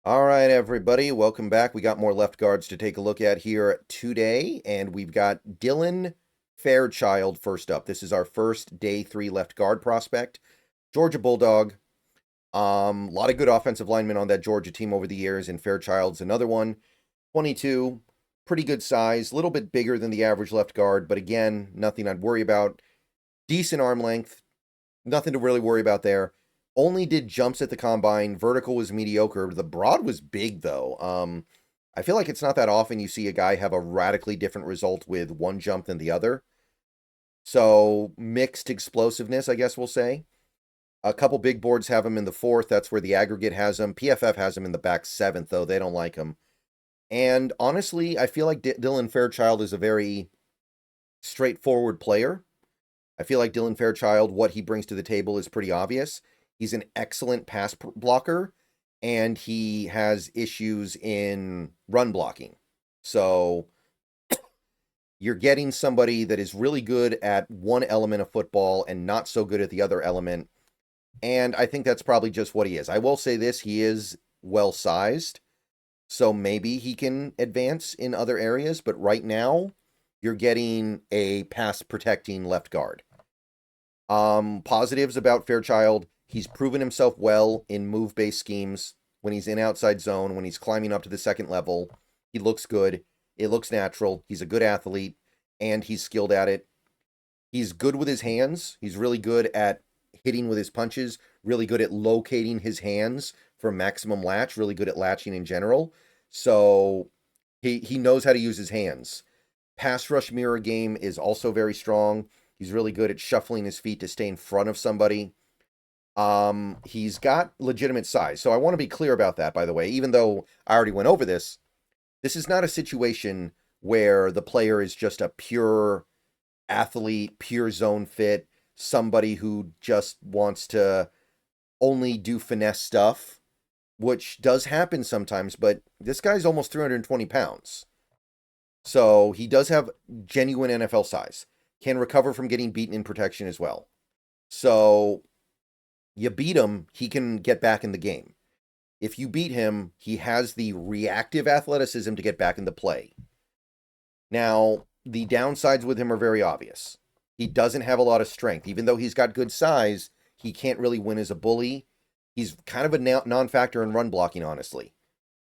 All right, everybody, welcome back. We got more left guards to take a look at here today, and we've got Dylan Fairchild first up. This is our first day 3 left guard prospect. Georgia Bulldog. A lot of good offensive linemen on that Georgia team over the years, and Fairchild's another one. 22, pretty good size, a little bit bigger than the average left guard, but again, nothing I'd worry about. Decent arm length, nothing to really worry about there. Only did jumps at the combine. Vertical was mediocre. The broad was big though. I feel like it's not that often you see a guy have a radically different result with one jump than the other. So mixed explosiveness, I guess we'll say. A couple big boards have him in the fourth. That's where the aggregate has him. PFF has him in the back seventh, though. They don't like him. And honestly, I feel like Dylan Fairchild is a very straightforward player. I feel like Dylan Fairchild, what he brings to the table is pretty obvious. He's an excellent pass blocker, and he has issues in run blocking. So you're getting somebody that is really good at one element of football and not so good at the other element. And I think that's probably just what he is. I will say this, he is well sized. So maybe he can advance in other areas, but right now you're getting a pass protecting left guard. Positives about Fairchild, he's proven himself well in move-based schemes. When he's in outside zone, when he's climbing up to the second level, he looks good. It looks natural. He's a good athlete, and he's skilled at it. He's good with his hands. He's really good at hitting with his punches, really good at locating his hands for maximum latch, really good at latching in general. So he knows how to use his hands. Pass rush mirror game is also very strong. He's really good at shuffling his feet to stay in front of somebody. He's got legitimate size. So I want to be clear about that, by the way, even though I already went over this. This is not a situation where the player is just a pure athlete, pure zone fit, somebody who just wants to only do finesse stuff, which does happen sometimes, but this guy's almost 320 pounds. So he does have genuine NFL size, can recover from getting beaten in protection as well. So you beat him, he can get back in the game. If you beat him, he has the reactive athleticism to get back into play. Now, the downsides with him are very obvious. He doesn't have a lot of strength. Even though he's got good size, he can't really win as a bully. He's kind of a non-factor in run blocking, honestly.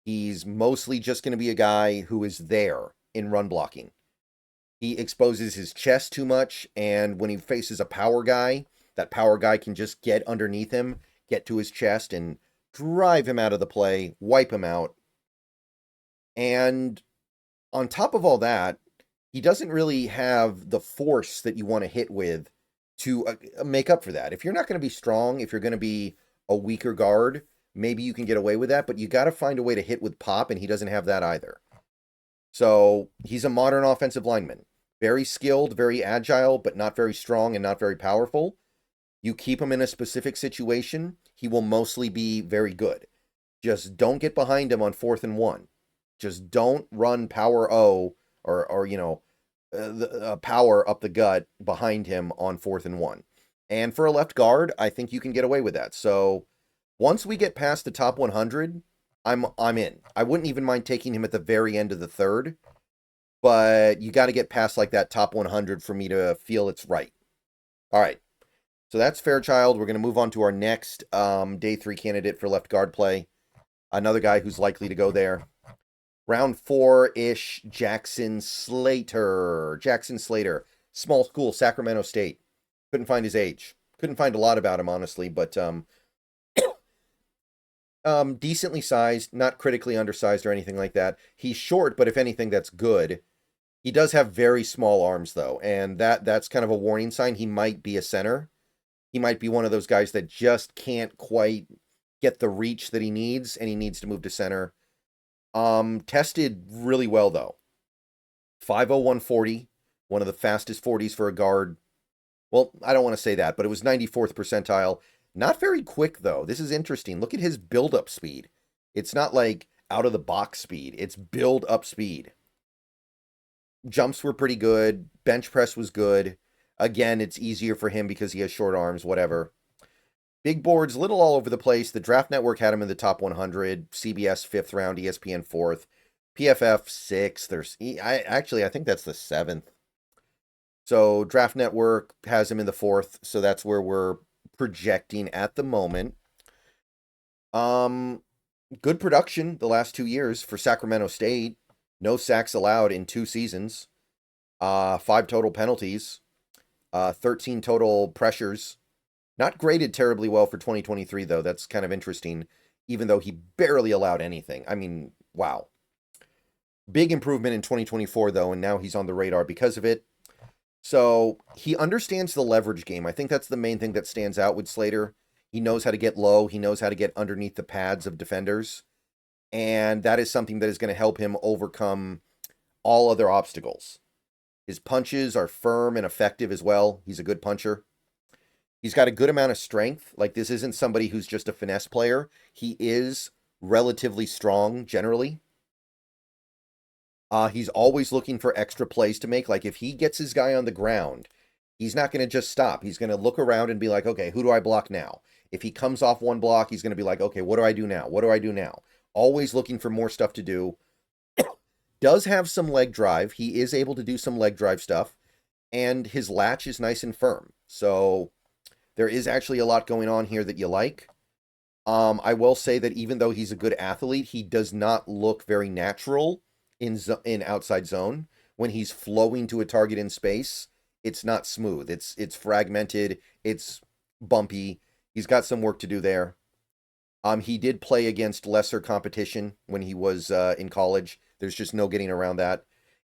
He's mostly just going to be a guy who is there in run blocking. He exposes his chest too much, and when he faces a power guy, that power guy can just get underneath him, get to his chest, and drive him out of the play, wipe him out. And on top of all that, he doesn't really have the force that you want to hit with to make up for that. If you're not going to be strong, if you're going to be a weaker guard, maybe you can get away with that, but you got to find a way to hit with pop, and he doesn't have that either. So he's a modern offensive lineman. Very skilled, very agile, but not very strong and not very powerful. You keep him in a specific situation, he will mostly be very good. Just don't get behind him on 4th and 1. Just don't run power O or power up the gut behind him on 4th and 1. And for a left guard, I think you can get away with that. So once we get past the top 100, I'm in. I wouldn't even mind taking him at the very end of the third, but you got to get past like that top 100 for me to feel it's right. All right. So that's Fairchild. We're going to move on to our next day 3 candidate for left guard play. Another guy who's likely to go there. Round 4-ish, Jackson Slater. Jackson Slater. Small school, Sacramento State. Couldn't find his age. Couldn't find a lot about him, honestly, but decently sized, not critically undersized or anything like that. He's short, but if anything, that's good. He does have very small arms, though, and that's kind of a warning sign. He might be a center. He might be one of those guys that just can't quite get the reach that he needs, and he needs to move to center. Tested really well, though. 50140, one of the fastest 40s for a guard. Well, I don't want to say that, but it was 94th percentile. Not very quick, though. This is interesting. Look at his build-up speed. It's not like out-of-the-box speed. It's build-up speed. Jumps were pretty good. Bench press was good. Again, it's easier for him because he has short arms, whatever. Big boards, little all over the place. The Draft Network had him in the top 100. CBS 5th round, ESPN 4th, PFF 6th. I think that's the 7th. So Draft Network has him in the 4th. So that's where we're projecting at the moment. Good production the last 2 years for Sacramento State. No sacks allowed in 2 seasons. 5 total penalties. 13 total pressures. Not graded terribly well for 2023, though. That's kind of interesting, even though he barely allowed anything. I mean, wow. Big improvement in 2024, though, and now he's on the radar because of it. So he understands the leverage game. I think that's the main thing that stands out with Slater. He knows how to get low. He knows how to get underneath the pads of defenders. And that is something that is going to help him overcome all other obstacles. His punches are firm and effective as well. He's a good puncher. He's got a good amount of strength. Like, this isn't somebody who's just a finesse player. He is relatively strong generally. He's always looking for extra plays to make. Like, if he gets his guy on the ground, he's not going to just stop. He's going to look around and be like, okay, who do I block now? If he comes off one block, he's going to be like, okay, what do I do now? What do I do now? Always looking for more stuff to do. Does have some leg drive. He is able to do some leg drive stuff. And his latch is nice and firm. So there is actually a lot going on here that you like. I will say that even though he's a good athlete, he does not look very natural in outside zone. When he's flowing to a target in space, it's not smooth. It's fragmented. It's bumpy. He's got some work to do there. He did play against lesser competition when he was in college. There's just no getting around that.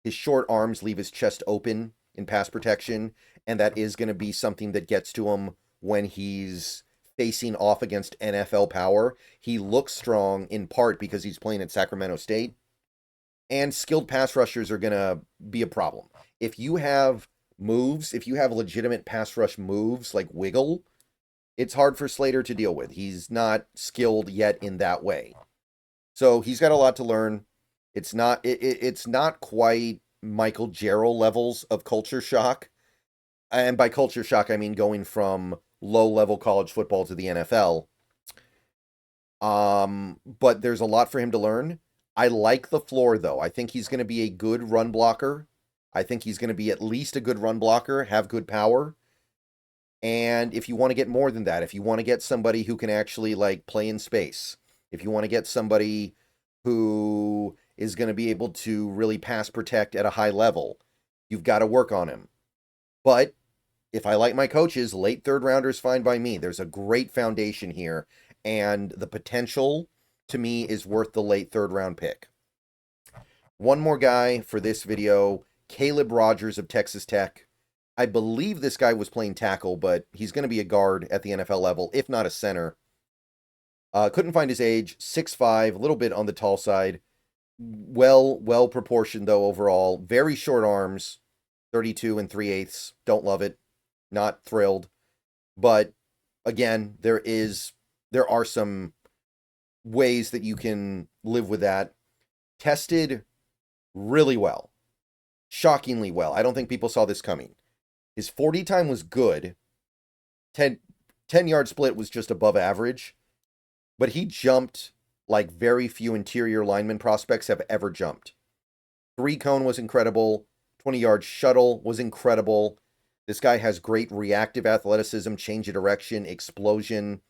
His short arms leave his chest open in pass protection, and that is going to be something that gets to him when he's facing off against NFL power. He looks strong in part because he's playing at Sacramento State, and skilled pass rushers are going to be a problem. If you have moves, if you have legitimate pass rush moves like wiggle, it's hard for Slater to deal with. He's not skilled yet in that way. So he's got a lot to learn. It's not quite Michael Jarrell levels of culture shock. And by culture shock, I mean going from low-level college football to the NFL. But there's a lot for him to learn. I like the floor, though. I think he's going to be a good run blocker. I think he's going to be at least a good run blocker, have good power. And if you want to get more than that, if you want to get somebody who can actually, like, play in space, if you want to get somebody who is going to be able to really pass protect at a high level, you've got to work on him. But if I like my coaches, late third rounder is fine by me. There's a great foundation here, and the potential, to me, is worth the late third round pick. One more guy for this video, Caleb Rogers of Texas Tech. I believe this guy was playing tackle, but he's going to be a guard at the NFL level, if not a center. Couldn't find his age, 6'5", a little bit on the tall side. Well proportioned, though, overall. Very short arms, 32 3/8. Don't love it. Not thrilled. But, again, there are some ways that you can live with that. Tested really well. Shockingly well. I don't think people saw this coming. His 40 time was good. 10-yard split was just above average. But he jumped like very few interior lineman prospects have ever jumped. 3-cone was incredible. 20-yard shuttle was incredible. This guy has great reactive athleticism, change of direction, explosion.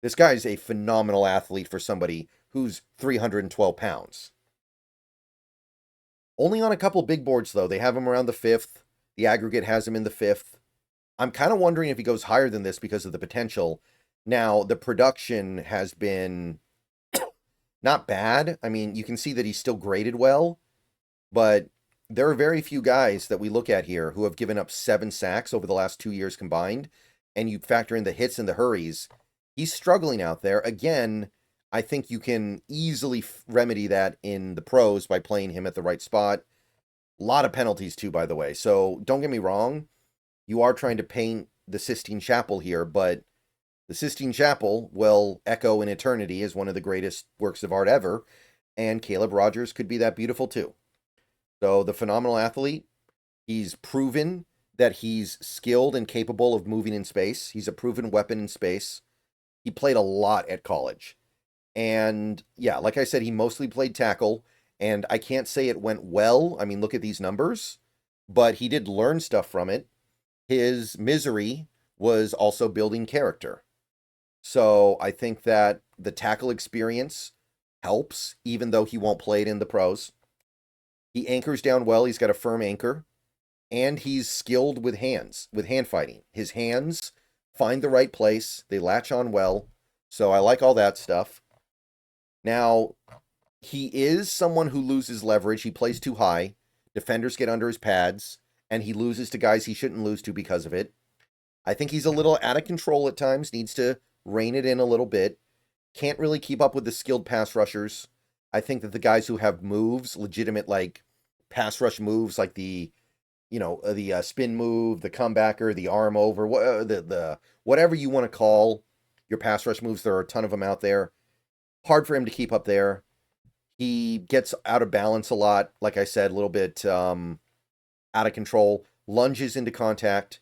This guy is a phenomenal athlete for somebody who's 312 pounds. Only on a couple big boards, though. They have him around the 5th. The aggregate has him in the 5th. I'm kind of wondering if he goes higher than this because of the potential. Now, the production has been not bad. I mean, you can see that he's still graded well, but there are very few guys that we look at here who have given up 7 sacks over the last 2 years combined, and you factor in the hits and the hurries. He's struggling out there. Again, I think you can easily remedy that in the pros by playing him at the right spot. A lot of penalties, too, by the way. So don't get me wrong. You are trying to paint the Sistine Chapel here, but the Sistine Chapel will echo in eternity as one of the greatest works of art ever, and Caleb Rogers could be that beautiful, too. So the phenomenal athlete, he's proven that he's skilled and capable of moving in space. He's a proven weapon in space. He played a lot at college. And yeah, like I said, he mostly played tackle, and I can't say it went well. I mean, look at these numbers, but he did learn stuff from it. His misery was also building character. So I think that the tackle experience helps, even though he won't play it in the pros. He anchors down well. He's got a firm anchor, and he's skilled with hands, with hand fighting. His hands find the right place. They latch on well. So I like all that stuff. Now, he is someone who loses leverage. He plays too high. Defenders get under his pads, and he loses to guys he shouldn't lose to because of it. I think he's a little out of control at times, needs to rein it in a little bit. Can't really keep up with the skilled pass rushers. I think that the guys who have moves, legitimate like pass rush moves, like the spin move, the comebacker, the arm over, the whatever you want to call your pass rush moves, there are a ton of them out there. Hard for him to keep up there. He gets out of balance a lot, like I said, a little bit out of control, lunges into contact.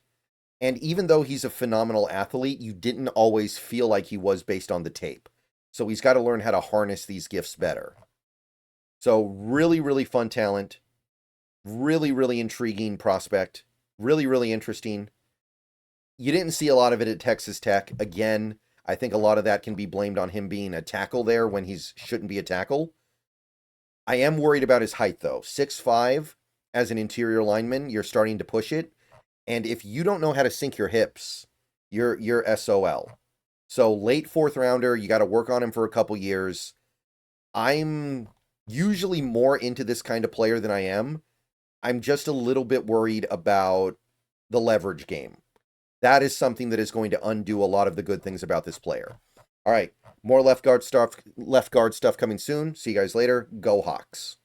And even though he's a phenomenal athlete, you didn't always feel like he was based on the tape. So he's got to learn how to harness these gifts better. So really, really fun talent. Really, really intriguing prospect. Really, really interesting. You didn't see a lot of it at Texas Tech. Again, I think a lot of that can be blamed on him being a tackle there when he shouldn't be a tackle. I am worried about his height, though. 6'5", as an interior lineman, you're starting to push it. And if you don't know how to sink your hips, you're SOL. So late fourth rounder, you got to work on him for a couple years. I'm usually more into this kind of player than I am. I'm just a little bit worried about the leverage game. That is something that is going to undo a lot of the good things about this player. All right, more left guard stuff coming soon. See you guys later. Go Hawks.